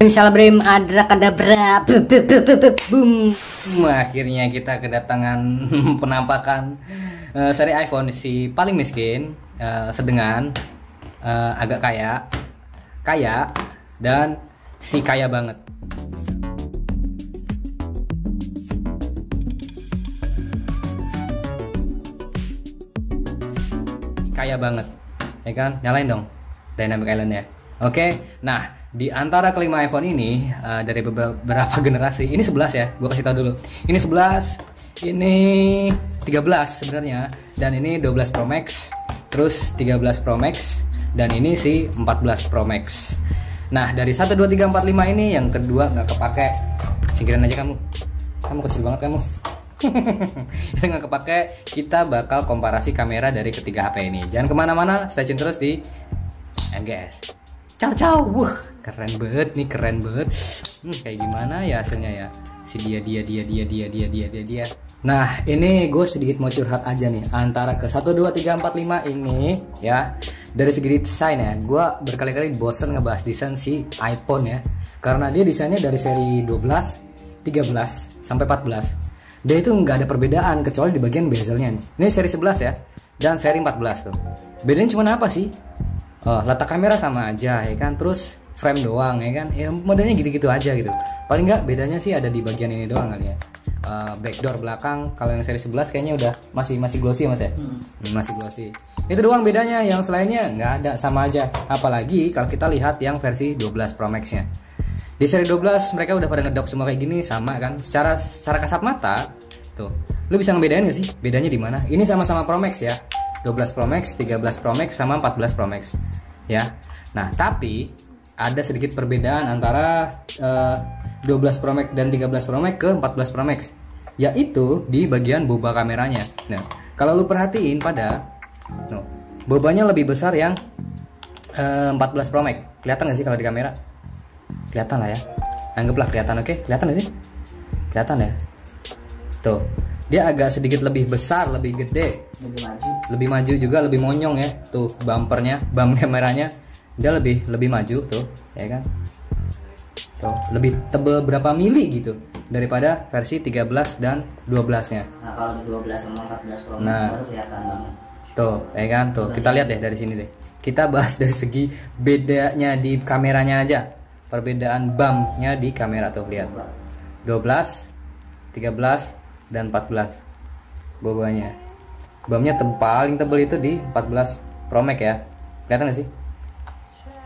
Shalabrim adrakadabra boom. Akhirnya kita kedatangan penampakan seri iPhone si paling miskin, sedengan, agak kaya, dan si kaya banget. Kaya banget, ya kan? Nyalain dong Dynamic Island-nya. Oke, nah di antara kelima iPhone ini dari beberapa generasi, ini 11 ya, gue kasih tau dulu. Ini 11, ini 13 sebenarnya, dan ini 12 Pro Max, terus 13 Pro Max, dan ini si 14 Pro Max. Nah dari 1, 2, 3, 4, 5 ini yang kedua nggak kepake, singkirin aja kamu kecil banget kamu. Itu nggak kepake. Kita bakal komparasi kamera dari ketiga HP ini. Jangan kemana-mana, stay tune terus di MGS. Ciao. Keren banget nih, keren banget. Kayak gimana ya hasilnya ya? Si dia. Nah, ini gue sedikit mau curhat aja nih. Antara ke 1, 2, 3, 4, 5 ini ya. Dari segi desain ya, gue berkali-kali bosen ngebahas desain si iPhone ya. Karena dia desainnya dari seri 12, 13, sampai 14. Dia itu nggak ada perbedaan kecuali di bagian bezelnya nih. Ini seri 11 ya, dan seri 14 tuh. Bedanya cuma apa sih? Letak kamera sama aja ya kan, terus frame doang ya kan, ya modelnya gitu-gitu aja gitu. Paling nggak bedanya sih ada di bagian ini doang kali ya. Backdoor belakang, kalau yang seri 11 kayaknya udah masih glossy ya mas ya. Masih glossy. Itu doang bedanya, yang selainnya nggak ada, sama aja. Apalagi kalau kita lihat yang versi 12 Pro Max nya. Di seri 12 mereka udah pada ngedop semua kayak gini, sama kan. Secara kasat mata tuh, lu bisa ngebedain gak sih bedanya di mana? Ini sama-sama Pro Max ya. 12 Pro Max, 13 Pro Max, sama 14 Pro Max ya. Nah tapi ada sedikit perbedaan antara 12 Pro Max dan 13 Pro Max ke 14 Pro Max, yaitu di bagian boba kameranya. Nah kalau lu perhatiin pada bobanya lebih besar yang 14 Pro Max. Kelihatan gak sih kalau di kamera? Kelihatan lah ya, anggaplah kelihatan. Oke, kelihatan gak sih? Kelihatan ya. Tuh, dia agak sedikit lebih besar, lebih gede, lebih maju juga, lebih monyong ya. Tuh bumpernya, bump kameranya dia lebih maju tuh, ya kan? Tuh, lebih tebel berapa mili gitu daripada versi 13 dan 12-nya. Nah, kalau di 12 sama 14 Pro Max baru kelihatan banget. Tuh, ya kan? Tuh, kita lihat deh dari sini deh. Kita bahas dari segi bedanya di kameranya aja. Perbedaan bumpnya di kamera tuh, lihat. 12, 13 dan 14 bobanya. Bumpnya paling tebel itu di 14 Pro Max ya. Kelihatan gak sih?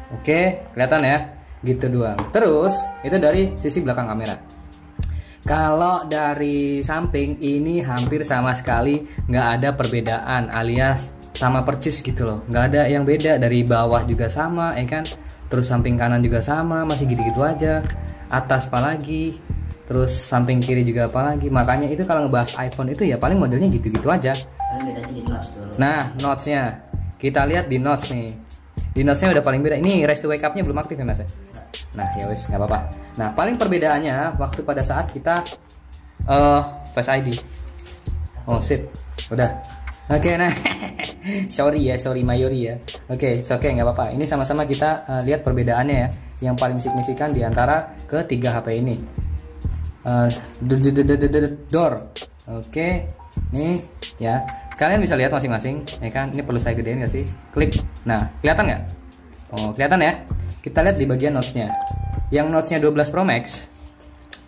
Oke, kelihatan ya. Gitu doang. Terus itu dari sisi belakang kamera. Kalau dari samping ini hampir sama sekali nggak ada perbedaan, alias sama percis gitu loh. Nggak ada yang beda. Dari bawah juga sama, ya kan? Terus samping kanan juga sama, masih gitu-gitu aja. Atas apalagi, terus samping kiri juga apalagi. Makanya itu kalau ngebahas iPhone itu ya paling modelnya gitu-gitu aja. Nah, notch-nya kita lihat di notch nih. Di notch-nya udah paling beda. Ini raise to wake up-nya belum aktif ya mas. Nah ya wes, nggak apa-apa. Nah paling perbedaannya waktu pada saat kita Face ID. Oh shit, udah. Oke, nah sorry Mayori ya. Oke, oke, nggak apa-apa. Ini sama-sama kita lihat perbedaannya ya. Yang paling signifikan di antara ketiga HP ini. Door. Oke, nih ya. Kalian bisa lihat masing-masing, ya kan? Ini perlu saya gedein nggak sih? Klik. Nah, kelihatan nggak? Oh, kelihatan ya. Kita lihat di bagian notch-nya. Yang notch-nya 12 Pro Max,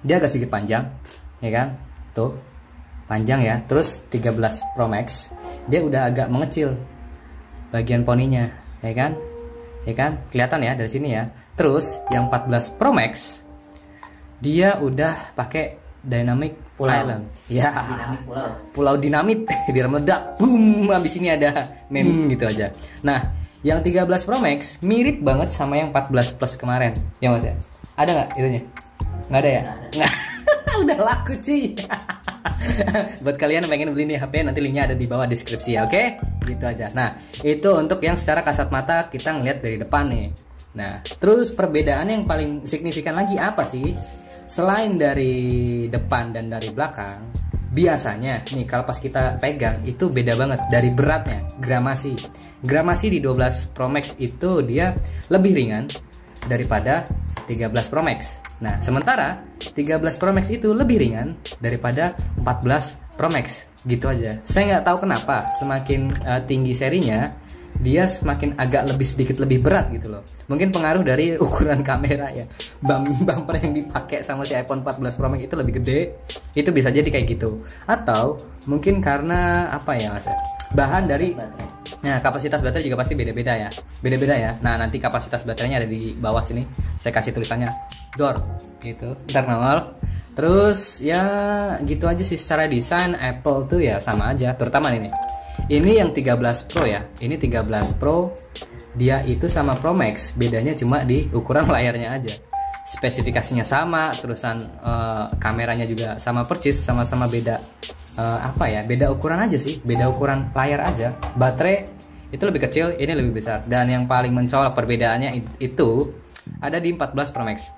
dia agak sedikit panjang, ya kan? Tuh, panjang ya. Terus 13 Pro Max, dia udah agak mengecil bagian poninya, ya kan? Ya kan? Kelihatan ya dari sini ya. Terus yang 14 Pro Max, dia udah pakai Dynamic Island. Ya, pulau dinamit biar meledak. Boom, habis ini ada meme gitu aja. Nah, yang 13 Pro Max mirip banget sama yang 14 Plus kemarin. Ya mas ya? Ada nggak itunya? Nggak ada ya? Nggak. Udah laku cuy. Buat kalian yang pengen beli nih HP, nanti linknya ada di bawah deskripsi ya, oke? Gitu aja. Nah, itu untuk yang secara kasat mata kita ngeliat dari depan nih. Nah, terus perbedaan yang paling signifikan lagi apa sih? Selain dari depan dan dari belakang, biasanya nih kalau pas kita pegang itu beda banget dari beratnya, gramasi. Gramasi di 12 Pro Max itu dia lebih ringan daripada 13 Pro Max. Nah, sementara 13 Pro Max itu lebih ringan daripada 14 Pro Max. Gitu aja. Saya nggak tahu kenapa semakin tinggi serinya, dia semakin agak sedikit lebih berat gitu loh. Mungkin pengaruh dari ukuran kamera ya. Bumper yang dipakai sama si iPhone 14 Pro Max itu lebih gede. Itu bisa jadi kayak gitu. Atau mungkin karena apa ya Mas? Bahan dari kapasitas baterai juga pasti beda-beda ya. Beda-beda ya. Nah, nanti kapasitas baterainya ada di bawah sini. Saya kasih tulisannya door gitu. Ntar nongol. Terus ya gitu aja sih, secara desain Apple tuh ya sama aja, terutama ini. Ini yang 13 Pro ya. Ini 13 Pro, dia itu sama Pro Max, bedanya cuma di ukuran layarnya aja. Spesifikasinya sama, terusan kameranya juga sama persis, sama-sama beda beda ukuran aja sih, beda ukuran layar aja. Baterai itu lebih kecil, ini lebih besar. Dan yang paling mencolok perbedaannya itu ada di 14 Pro Max,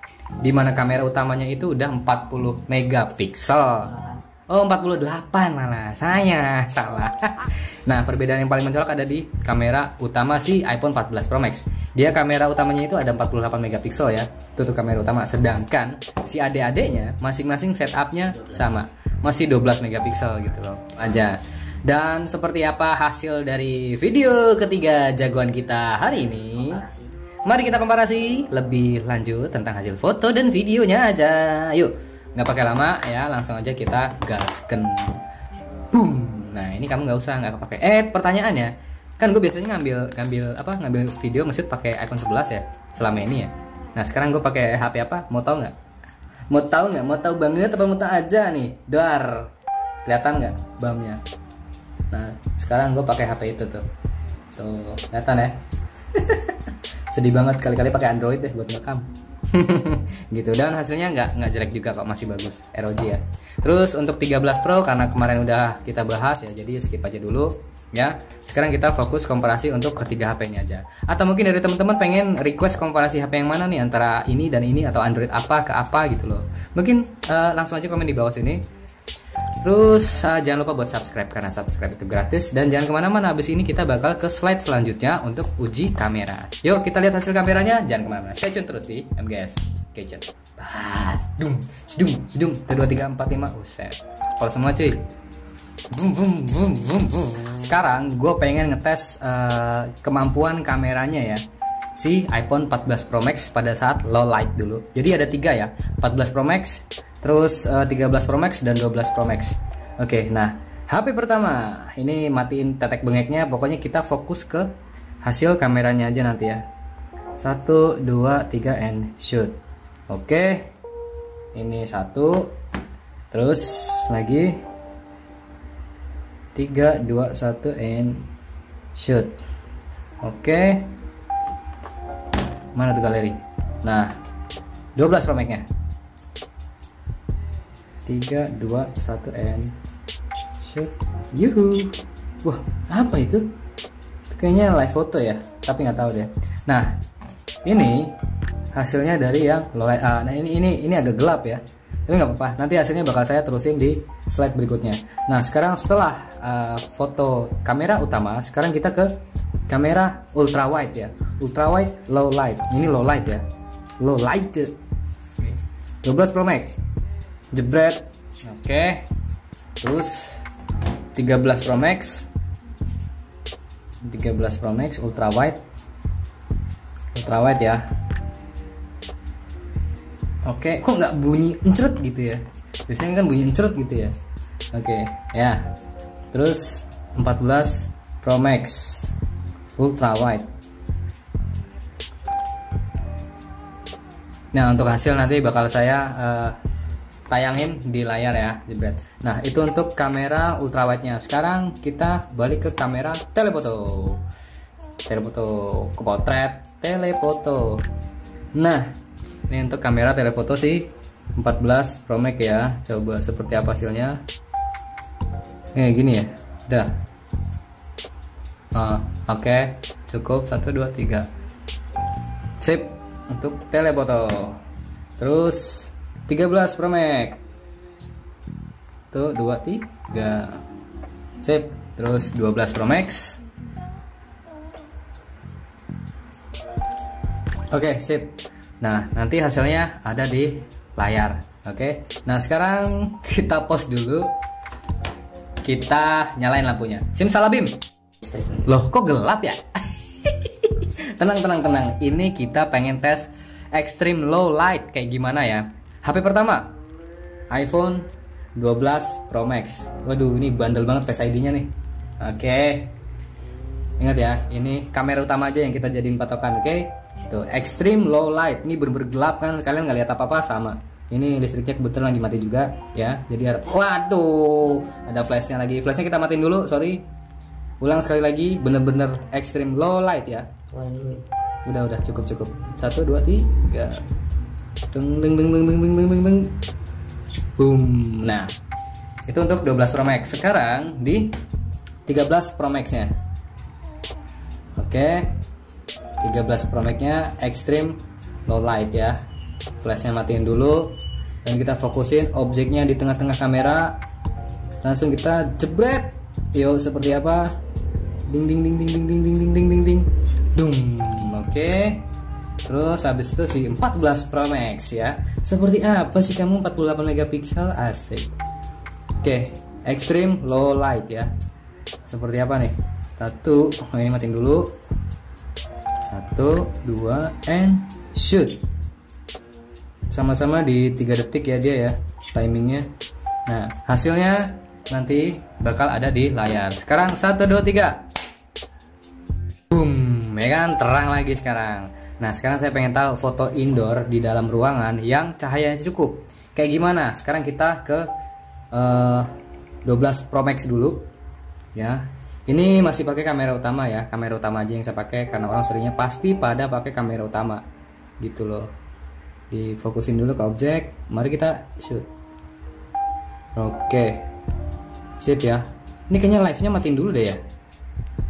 dimana kamera utamanya itu udah 40 megapiksel. Oh, 48 malah, saya salah. Nah, perbedaan yang paling mencolok ada di kamera utama si iPhone 14 Pro Max. Dia kamera utamanya itu ada 48 megapiksel ya, itu tuh kamera utama. Sedangkan si adik-adiknya masing-masing setupnya sama, masih 12 megapiksel gitu loh aja. Dan seperti apa hasil dari video ketiga jagoan kita hari ini? Mari kita komparasi lebih lanjut tentang hasil foto dan videonya aja. Yuk, nggak pakai lama ya, langsung aja kita gasken. Boom. Nah, ini kamu nggak pakai. Pertanyaannya, kan gue biasanya ngambil video maksud pakai iPhone 11 ya selama ini ya. Nah, sekarang gue pakai HP apa? Mau tahu nggak? Mau tahu banget apa mau tahu aja nih? Dar, kelihatan nggak bumnya? Nah, sekarang gue pakai HP itu tuh, kelihatan ya? Sedih banget, kali-kali pakai Android deh buat ngerekam. Gitu, dan hasilnya nggak jelek juga kok, masih bagus, ROG ya. Terus untuk 13 Pro karena kemarin udah kita bahas ya, jadi skip aja dulu ya. Sekarang kita fokus komparasi untuk ketiga HP ini aja. Atau mungkin dari teman-teman pengen request komparasi HP yang mana nih, antara ini dan ini, atau Android apa ke apa gitu loh. Mungkin langsung aja komen di bawah sini. Terus jangan lupa buat subscribe, karena subscribe itu gratis. Dan jangan kemana-mana, abis ini kita bakal ke slide selanjutnya untuk uji kamera. Yuk kita lihat hasil kameranya, jangan kemana-mana, stay tune terus di MGS Gadget. Sedung 1, 2, 3, 4, 5. Uset, kalau semua cuy. Sekarang gue pengen ngetes kemampuan kameranya ya, si iPhone 14 Pro Max pada saat low light dulu. Jadi ada 3 ya, 14 Pro Max, terus 13 Pro Max dan 12 Pro Max. Oke, nah HP pertama ini matiin tetek bengeknya. Pokoknya kita fokus ke hasil kameranya aja nanti ya. 1, 2, 3 and shoot. Oke, ini 1, terus lagi 3, 2, 1 and shoot. Oke, mana tuh galeri? Nah, 12 Pro Max nya. 3, 2, 1 and shoot. Yuhu. Wah, apa itu? Kayaknya live foto ya, tapi nggak tahu deh. Nah, ini hasilnya dari yang low light. Nah ini agak gelap ya, tapi nggak apa-apa. Nanti hasilnya bakal saya terusin di slide berikutnya. Nah, sekarang setelah foto kamera utama, sekarang kita ke kamera ultra wide ya. Ultra wide low light. Ini low light ya. Low light. 12 Pro Max. Jebret. Oke. Terus 13 Pro Max. 13 Pro Max ultra wide. Ultra wide ya. Oke, kok nggak bunyi encrut gitu ya? Biasanya kan bunyi encrut gitu ya. Oke, ya. Terus 14 Pro Max ultra wide. Nah, untuk hasil nanti bakal saya tayangin di layar ya, jebret. Nah, itu untuk kamera ultra wide nya. Sekarang kita balik ke kamera telefoto. Telefoto ke potret, telefoto. Nah, ini untuk kamera telefoto sih 14 Pro Max ya. Coba seperti apa hasilnya. Gini ya. Udah. Oke, cukup 1, 2, 3. Sip untuk telefoto. Terus 13 Pro Max. Tuh 2, 3. Sip. Terus 12 Pro Max. Oke, sip. Nah, nanti hasilnya ada di layar. Oke. Nah, sekarang kita pause dulu. Kita nyalain lampunya. Simsalabim. Loh, kok gelap ya? Tenang. Ini kita pengen tes extreme low light kayak gimana ya. HP pertama iPhone 12 Pro Max. Waduh, ini bandel banget Face ID-nya nih. Oke. Ingat ya, ini kamera utama aja yang kita jadiin patokan, oke? Tuh, extreme low light. Ini bener-bener gelap kan, kalian nggak lihat apa-apa sama. Ini listriknya kebetulan lagi mati juga ya. Jadi harap, waduh, ada flashnya lagi. Flashnya kita matiin dulu, sorry. Ulang sekali lagi, bener-bener extreme low light ya. Udah cukup. 1 2 3. Deng. Boom. Nah, itu untuk 12 Pro Max. Sekarang di 13 Pro Max-nya. Oke. 13 Pro Max-nya extreme low light ya. Flashnya matiin dulu dan kita fokusin objeknya di tengah-tengah kamera. Langsung kita jebret. Yuk, seperti apa? Ding. Dung. Oke. Terus habis itu si 14 Pro Max ya. Seperti apa sih kamu 48 megapiksel asik. Oke, extreme low light ya. Seperti apa nih? Ini matiin dulu. 1 2 and shoot. Sama-sama di 3 detik ya dia ya timingnya. Nah, hasilnya nanti bakal ada di layar. Sekarang 1 2 3. Boom, ya kan terang lagi sekarang. Nah, sekarang saya pengen tahu foto indoor di dalam ruangan yang cahayanya cukup. Kayak gimana? Sekarang kita ke 12 Pro Max dulu. Ya. Ini masih pakai kamera utama ya. Kamera utama aja yang saya pakai karena orang seringnya pasti pada pakai kamera utama. Gitu loh. Difokusin dulu ke objek. Mari kita shoot. Oke. Sip ya. Ini kayaknya live-nya matiin dulu deh ya.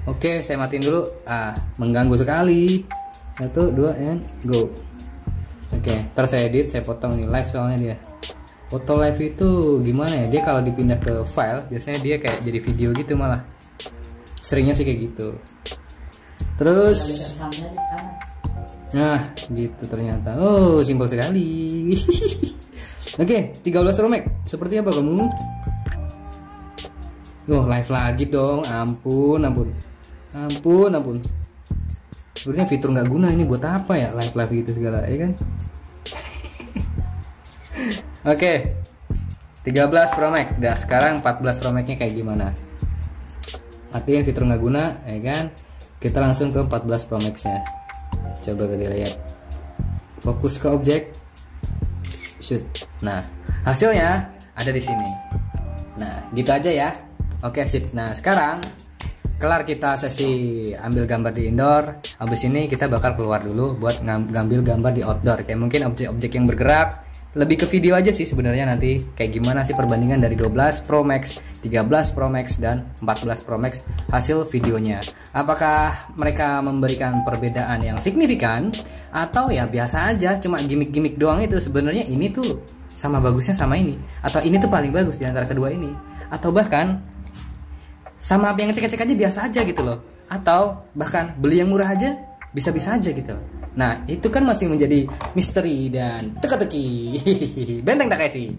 Oke, saya matiin dulu. Mengganggu sekali. 1 2 and go. Oke, ntar saya edit, saya potong nih live soalnya dia. Foto live itu gimana ya? Dia kalau dipindah ke file, biasanya dia kayak jadi video gitu malah. Seringnya sih kayak gitu. Terus nah, gitu ternyata. Oh, simpel sekali. Oke, 13 Pro Max. Seperti apa kamu? Loh, live lagi dong. Ampun. Sebenarnya fitur nggak guna ini buat apa ya live gitu segala, ya kan? Oke. 13 Pro Max. Nah, sekarang 14 Pro Max-nya kayak gimana? Matiin fitur nggak guna, ya kan? Kita langsung ke 14 Pro Max-nya. Coba kita lihat. Fokus ke objek. Shoot. Nah, hasilnya ada di sini. Nah, gitu aja ya. Oke, sip. Nah, sekarang kelar kita sesi ambil gambar di indoor. Habis ini kita bakal keluar dulu buat ngambil gambar di outdoor. Kayak mungkin objek-objek yang bergerak. Lebih ke video aja sih sebenarnya nanti. Kayak gimana sih perbandingan dari 12 Pro Max, 13 Pro Max, dan 14 Pro Max hasil videonya. Apakah mereka memberikan perbedaan yang signifikan? Atau ya biasa aja, cuma gimmick-gimmick doang itu. Sebenarnya ini tuh sama bagusnya sama ini. Atau ini tuh paling bagus di antara kedua ini. Atau bahkan sama yang cek-cek aja biasa aja gitu loh. Atau bahkan beli yang murah aja bisa-bisa aja gitu loh. Nah, itu kan masih menjadi misteri dan teka-teki. Benteng Takeshi.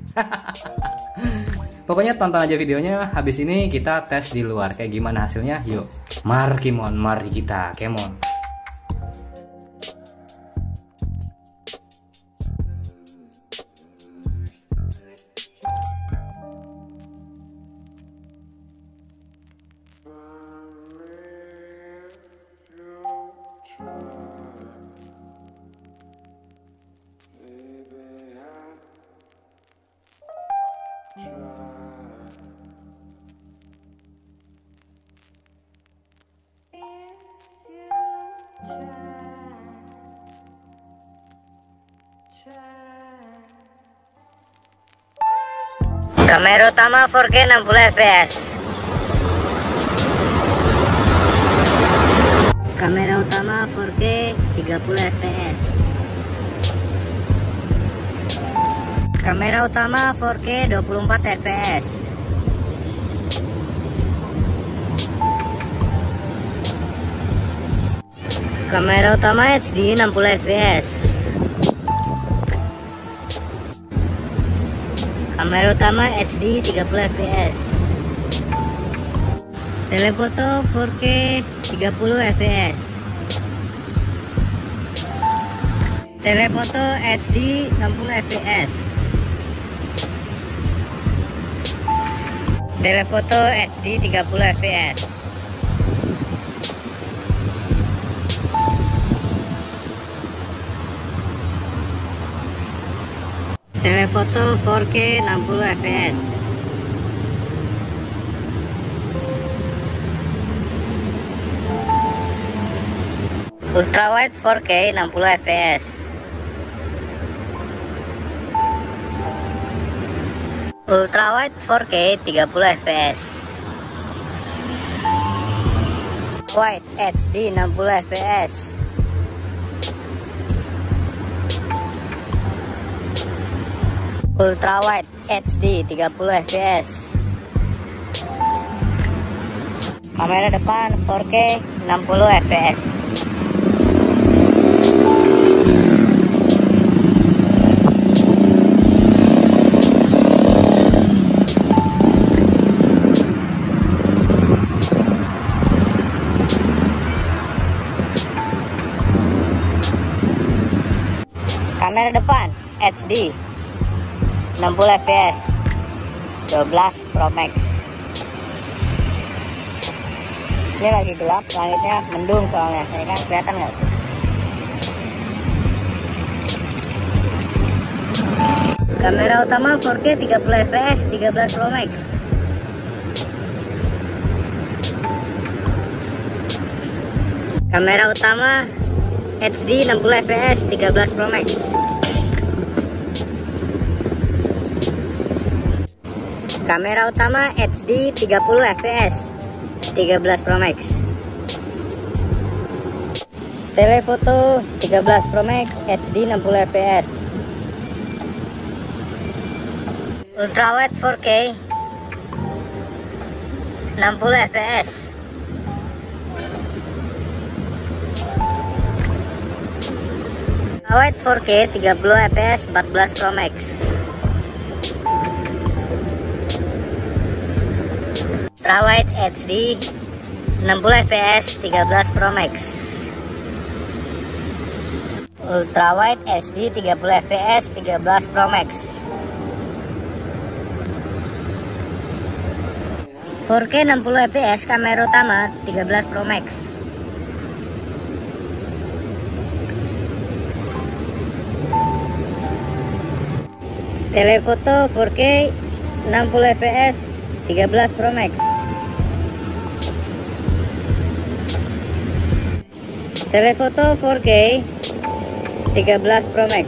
Pokoknya tonton aja videonya. Habis ini kita tes di luar. Kayak gimana hasilnya? Yuk, mari kita kemon. Kamera utama 4K 60 fps. Kamera utama 4K 30 fps. Kamera utama 4K 24 fps. Kamera utama HD 60 fps. Kamera utama HD 30 fps. Telefoto 4K 30 fps. Telefoto HD 60 fps. Telefoto HD 30 fps. Telefoto 4K 60 fps. Ultrawide 4K 60 fps. Ultrawide 4K 30 fps. Wide HD 60 fps. Ultrawide HD 30 fps. Kamera depan 4K 60 fps. Kamera depan HD 60 fps 12 Pro Max. Ini lagi gelap, langitnya mendung soalnya, ya kan, kelihatan nggak? Kamera utama 4K 30 fps 13 Pro Max. Kamera utama HD 60 fps 13 Pro Max. Kamera utama HD 30 fps 13 Pro Max. Telefoto 13 Pro Max HD 60 fps. Ultrawide 4K 60 fps. Ultrawide 4K 30 fps 14 Pro Max. Ultrawide HD 60 fps 13 Pro Max. Ultrawide HD 30 fps 13 Pro Max. 4K 60 fps kamera utama 13 Pro Max. Telefoto 4K 60 fps 13 Pro Max. Telefoto 4K 13 Pro Max.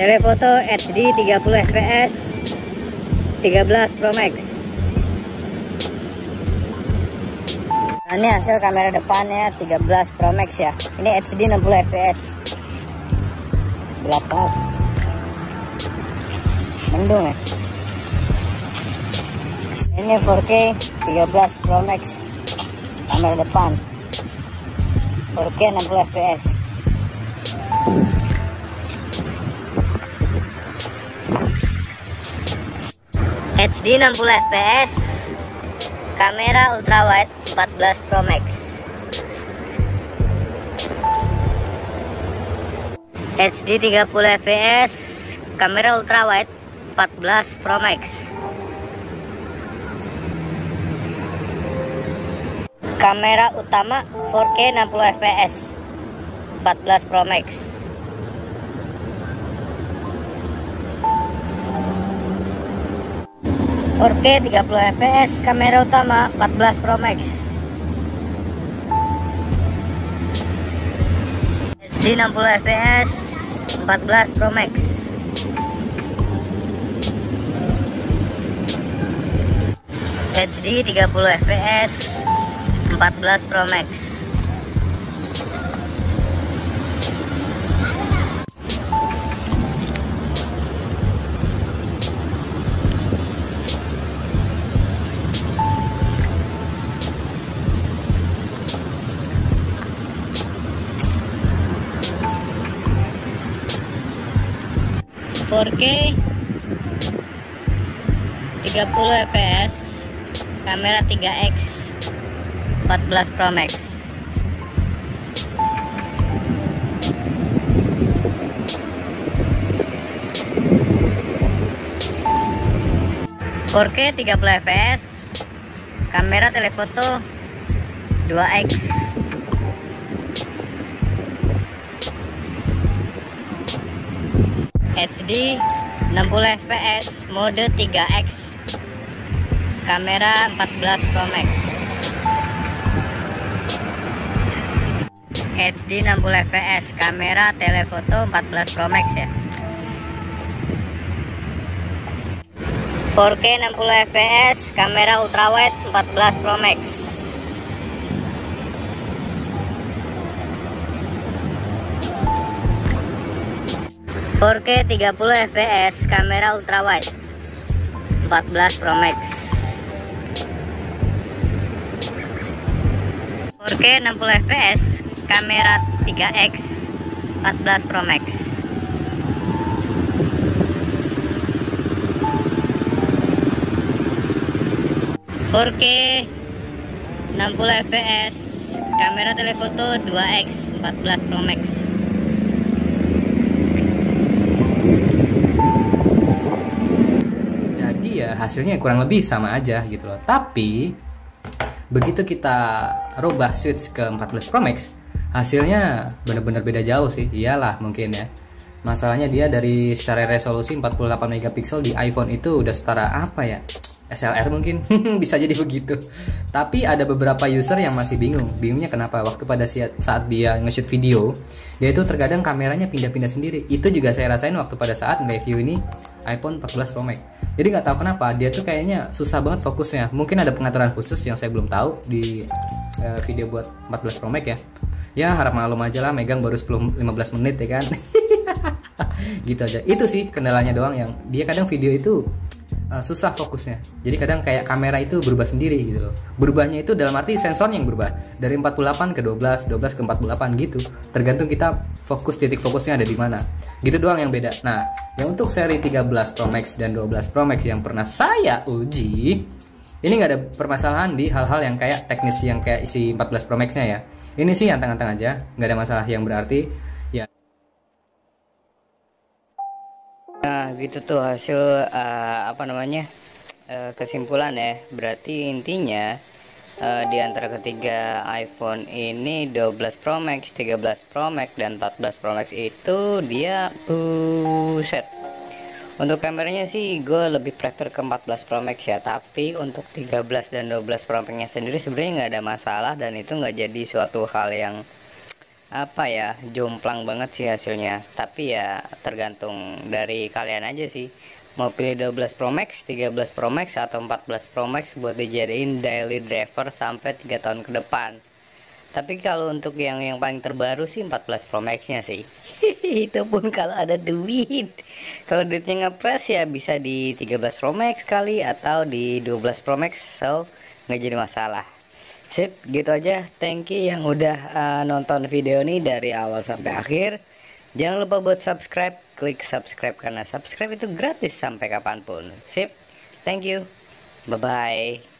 Telefoto HD 30 fps 13 Pro Max. Nah, ini hasil kamera depannya 13 Pro Max ya. Ini HD 60 fps. Gelap banget. Mendung ya. Ini 4K 13 Pro Max. Kamera depan 4K 60 fps. HD 60 fps. Kamera ultrawide 14 Pro Max. HD 30 fps. Kamera ultrawide 14 Pro Max. Kamera utama 4K 60 fps 14 Pro Max. K 30 fps kamera utama 14 Pro Max. HD 60 fps 14 Pro Max. HD 30 fps 14 Pro Max. 4K 30 fps, kamera 3x 14 Pro Max. K 30 fps, kamera telefoto 2x, HD 60 fps, mode 3x, kamera 14 Pro Max. HD 60 fps, kamera telefoto 14 Pro Max ya. 4K 60 fps, kamera ultrawide 14 Pro Max. K 30 fps, kamera ultrawide 14 Pro Max. 4K 60 fps, kamera 3x 14 Pro Max. 4K 60 fps, kamera telefoto 2x 14 Pro Max. Jadi ya hasilnya kurang lebih sama aja gitu loh. Tapi begitu kita rubah switch ke 14 Pro Max, hasilnya bener-bener beda jauh sih. Iyalah mungkin ya. Masalahnya dia dari secara resolusi 48 megapiksel di iPhone itu udah setara apa ya? SLR mungkin. Bisa jadi begitu. Tapi ada beberapa user yang masih bingung. Bingungnya kenapa? Waktu pada saat dia nge-shoot video, dia itu terkadang kameranya pindah-pindah sendiri. Itu juga saya rasain waktu pada saat review ini iPhone 14 Pro Max. Jadi nggak tahu kenapa dia tuh kayaknya susah banget fokusnya. Mungkin ada pengaturan khusus yang saya belum tahu di video buat 14 Pro Max ya. Ya harap maklum aja lah, megang baru 10-15 menit ya kan. Gitu aja. Itu sih kendalanya doang, yang dia kadang video itu susah fokusnya. Jadi kadang kayak kamera itu berubah sendiri gitu loh. Berubahnya itu dalam arti sensornya yang berubah dari 48 ke 12, 12 ke 48 gitu. Tergantung kita fokus, titik fokusnya ada di mana. Gitu doang yang beda. Nah, yang untuk seri 13 Pro Max dan 12 Pro Max yang pernah saya uji, ini nggak ada permasalahan di hal-hal yang kayak teknis yang kayak isi 14 Pro Max-nya ya. Ini sih anteng-anteng aja, nggak ada masalah yang berarti. Ya. Nah gitu tuh hasil kesimpulan ya. Berarti intinya di antara ketiga iPhone ini 12 Pro Max, 13 Pro Max, dan 14 Pro Max itu dia buset. Untuk kameranya sih gue lebih prefer ke 14 Pro Max ya. Tapi untuk 13 dan 12 Pro Max nya sendiri sebenarnya nggak ada masalah, dan itu nggak jadi suatu hal yang apa ya, jomplang banget sih hasilnya. Tapi ya tergantung dari kalian aja sih, mau pilih 12 Pro Max, 13 Pro Max, atau 14 Pro Max buat dijadiin daily driver sampai 3 tahun ke depan. Tapi kalau untuk yang paling terbaru sih 14 Pro Max nya sih. Itu pun kalau ada duit. Kalau duitnya ngepres ya bisa di 13 Pro Max kali, atau di 12 Pro Max, so nggak jadi masalah. Sip, gitu aja. Thank you yang udah nonton video ini dari awal sampai akhir. Jangan lupa buat subscribe, klik subscribe karena subscribe itu gratis sampai kapanpun. Sip, thank you, bye bye.